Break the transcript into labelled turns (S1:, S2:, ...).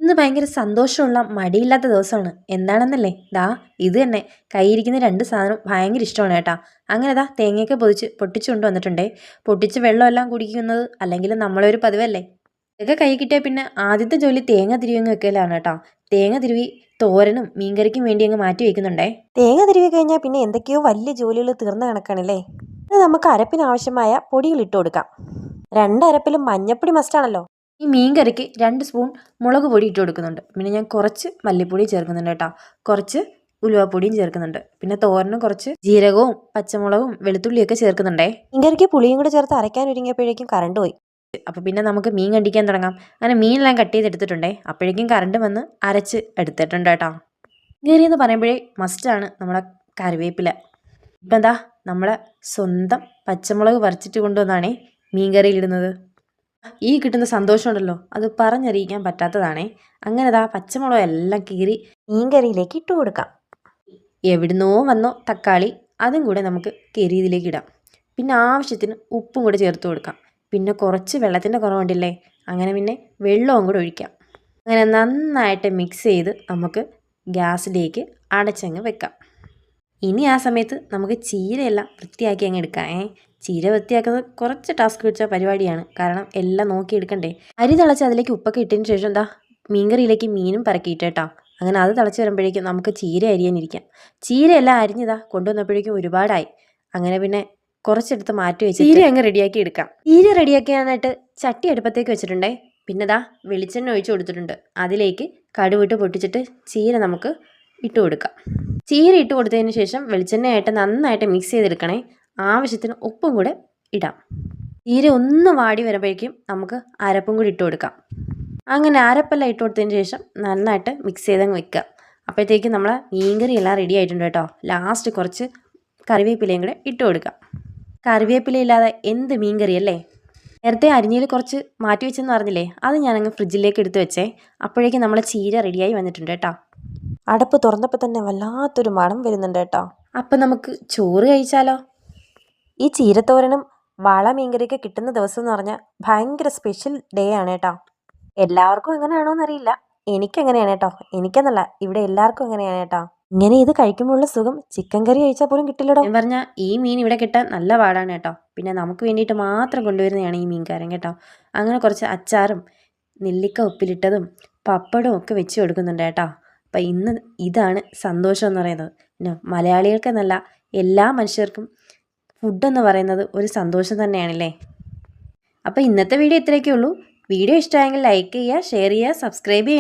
S1: ഇന്ന് ഭയങ്കര സന്തോഷമുള്ള മടിയില്ലാത്ത ദിവസമാണ്. എന്താണെന്നല്ലേ? ദാ ഇത് തന്നെ കയ്യിരിക്കുന്ന 2 സാധനം ഭയങ്കര ഇഷ്ടമാണ് കേട്ടാ. അങ്ങനെ ദാ തേങ്ങയൊക്കെ പൊട്ടിച്ചു കൊണ്ടുവന്നിട്ടുണ്ടേ. പൊട്ടിച്ച് വെള്ളമെല്ലാം കുടിക്കുന്നത് അല്ലെങ്കിൽ നമ്മളൊരു പതിവല്ലേ. ഇതൊക്കെ കൈ കിട്ടിയാൽ പിന്നെ ആദ്യത്തെ ജോലി തേങ്ങ തിരുവങ്ങ് വെക്കലാണ് കേട്ടോ. തേങ്ങ തിരുവി തോരനും മീൻകറിക്കും വേണ്ടി അങ്ങ് മാറ്റി വയ്ക്കുന്നുണ്ടേ.
S2: തേങ്ങ തിരുവി കഴിഞ്ഞാൽ പിന്നെ എന്തൊക്കെയോ വലിയ ജോലികൾ തീർന്ന കണക്കാണല്ലേ. ഇത് നമുക്ക് അരപ്പിന് ആവശ്യമായ പൊടികൾ ഇട്ട് കൊടുക്കാം. 2 അരപ്പിലും മഞ്ഞപ്പൊടി മസ്റ്റാണല്ലോ.
S1: ഈ മീൻകറിക്ക് 2 സ്പൂൺ മുളക് പൊടി ഇട്ട് കൊടുക്കുന്നുണ്ട്. പിന്നെ ഞാൻ കുറച്ച് മല്ലിപ്പൊടി ചേർക്കുന്നുണ്ട് കേട്ടോ. കുറച്ച് ഉലുവാപ്പൊടിയും ചേർക്കുന്നുണ്ട്. പിന്നെ തോരനും കുറച്ച് ജീരകവും പച്ചമുളകും വെളുത്തുള്ളിയൊക്കെ ചേർക്കുന്നുണ്ടേ.
S2: മീൻകറിക്ക് പുളിയും കൂടെ ചേർത്ത് അരയ്ക്കാൻ ഒരുങ്ങിയപ്പോഴേക്കും കറണ്ട് പോയി.
S1: അപ്പോൾ പിന്നെ നമുക്ക് മീൻ കണ്ടിക്കാൻ തുടങ്ങാം. അങ്ങനെ മീനെല്ലാം കട്ട് ചെയ്തെടുത്തിട്ടുണ്ടേ. അപ്പോഴേക്കും കറണ്ട് വന്ന് അരച്ച് എടുത്തിട്ടുണ്ട് കേട്ടോ. മീൻകറി എന്ന് പറയുമ്പോഴേ മസ്റ്റാണ് നമ്മളെ കറിവേപ്പില. ഇപ്പം എന്താ നമ്മളെ സ്വന്തം പച്ചമുളക് പറിച്ചിട്ട് കൊണ്ടുവന്നാണേ മീൻകറിയിലിടുന്നത്. ഈ കിട്ടുന്ന സന്തോഷമുണ്ടല്ലോ, അത് പറഞ്ഞറിയിക്കാൻ പറ്റാത്തതാണേ. അങ്ങനെ ദാ പച്ചമുളക് എല്ലാം കീറി
S2: മീൻകറിയിലേക്ക് ഇട്ട് കൊടുക്കാം.
S1: എവിടുന്നോ വന്നോ തക്കാളി, അതും കൂടെ നമുക്ക് കീറി ഇതിലേക്ക് ഇടാം. പിന്നെ ആവശ്യത്തിന് ഉപ്പും കൂടെ ചേർത്ത് കൊടുക്കാം. പിന്നെ കുറച്ച് വെള്ളത്തിൻ്റെ കുറവുണ്ടല്ലേ, അങ്ങനെ പിന്നെ വെള്ളവും കൂടെ ഒഴിക്കാം. അങ്ങനെ നന്നായിട്ട് മിക്സ് ചെയ്ത് നമുക്ക് ഗ്യാസിലേക്ക് അടച്ചങ്ങ് വെക്കാം. ഇനി ആ സമയത്ത് നമുക്ക് ചീരയെല്ലാം വൃത്തിയാക്കി അങ്ങ് എടുക്കാം. ചീര വൃത്തിയാക്കുന്നത് കുറച്ച് ടാസ്ക് പിടിച്ച പരിപാടിയാണ്. കാരണം എല്ലാം നോക്കി എടുക്കണ്ടേ. അരി തിളച്ച് അതിലേക്ക് ഉപ്പൊക്കെ ഇട്ടതിന് ശേഷം എന്താ മീൻകറിയിലേക്ക് മീനും പറക്കിയിട്ടേട്ടാ. അങ്ങനെ അത് തിളച്ച് വരുമ്പോഴേക്കും നമുക്ക് ചീര അരിയാനിരിക്കാം. ചീരയെല്ലാം അരിഞ്ഞതാ കൊണ്ടുവന്നപ്പോഴേക്കും ഒരുപാടായി. അങ്ങനെ പിന്നെ കുറച്ചെടുത്ത് മാറ്റി വെച്ച് ചീര അങ്ങ് റെഡിയാക്കി എടുക്കാം. ചീര റെഡിയാക്കിയാനായിട്ട് ചട്ടി അടുപ്പത്തേക്ക് വെച്ചിട്ടുണ്ടേ. പിന്നെ ദാ വെളിച്ചെണ്ണ ഒഴിച്ച് കൊടുത്തിട്ടുണ്ട്. അതിലേക്ക് കടുവിട്ട് പൊട്ടിച്ചിട്ട് ചീര നമുക്ക് ഇട്ട് കൊടുക്കാം. ചീര ഇട്ട് കൊടുത്തതിന് ശേഷം വെളിച്ചെണ്ണയായിട്ട് നന്നായിട്ട് മിക്സ് ചെയ്തെടുക്കണേ. ആവശ്യത്തിന് ഉപ്പും കൂടെ ഇടാം. ചീര ഒന്ന് വാടി വരുമ്പോഴേക്കും നമുക്ക് അരപ്പും കൂടി ഇട്ട് കൊടുക്കാം. അങ്ങനെ അരപ്പെല്ലാം ഇട്ട് കൊടുത്തതിന് ശേഷം നന്നായിട്ട് മിക്സ് ചെയ്തങ്ങ് വെക്കുക. അപ്പോഴത്തേക്കും നമ്മളെ മീൻകറി എല്ലാം റെഡി ആയിട്ടുണ്ട് കേട്ടോ. ലാസ്റ്റ് കുറച്ച് കറിവേപ്പിലയും കൂടെ ഇട്ട് കൊടുക്കാം. കറിവേപ്പില ഇല്ലാതെ എന്ത് മീൻകറി അല്ലേ. നേരത്തെ അരിഞ്ഞിൽ കുറച്ച് മാറ്റി വെച്ചെന്ന് പറഞ്ഞില്ലേ, അത് ഞാനങ്ങ് ഫ്രിഡ്ജിലേക്ക് എടുത്ത് വെച്ചേ. അപ്പോഴേക്കും നമ്മളെ ചീര റെഡിയായി വന്നിട്ടുണ്ട് കേട്ടോ.
S2: അടപ്പ് തുറന്നപ്പോൾ തന്നെ വല്ലാത്തൊരു മണം വരുന്നുണ്ട് കേട്ടോ.
S1: അപ്പം നമുക്ക് ചോറ് കഴിച്ചാലോ?
S2: ഈ ചീരത്തോരനും വാള മീൻകറിയൊക്കെ കിട്ടുന്ന ദിവസം എന്ന് പറഞ്ഞാൽ ഭയങ്കര സ്പെഷ്യൽ ഡേ ആണ് കേട്ടോ. എല്ലാവർക്കും എങ്ങനെയാണോ എന്നറിയില്ല, എനിക്കെങ്ങനെയാണ് കേട്ടോ. എനിക്കെന്നല്ല, ഇവിടെ എല്ലാവർക്കും എങ്ങനെയാണ് കേട്ടോ. ഇങ്ങനെ ഇത് കഴിക്കുമ്പോഴുള്ള സുഖം ചിക്കൻ കറി കഴിച്ചാൽ പോലും കിട്ടില്ലടോ.
S1: ഞാൻ പറഞ്ഞാൽ ഈ മീൻ ഇവിടെ കിട്ടാൻ നല്ല പാടാണ് കേട്ടോ. പിന്നെ നമുക്ക് വേണ്ടിയിട്ട് മാത്രം കൊണ്ടുവരുന്നതാണ് ഈ മീൻകാരൻ കേട്ടോ. അങ്ങനെ കുറച്ച് അച്ചാറും നെല്ലിക്ക ഉപ്പിലിട്ടതും പപ്പടവും ഒക്കെ വെച്ച് കൊടുക്കുന്നുണ്ട് കേട്ടോ. അപ്പം ഇന്ന് ഇതാണ് സന്തോഷം എന്ന് പറയുന്നത്. പിന്നെ മലയാളികൾക്കെന്നല്ല എല്ലാ മനുഷ്യർക്കും ഫുഡെന്ന് പറയുന്നത് ഒരു സന്തോഷം തന്നെയാണല്ലേ. അപ്പോൾ ഇന്നത്തെ വീഡിയോ ഇത്രയൊക്കെ ഉള്ളൂ. വീഡിയോ ഇഷ്ടമായെങ്കിൽ ലൈക്ക് ചെയ്യുക, ഷെയർ ചെയ്യുക, സബ്സ്ക്രൈബ് ചെയ്യുക.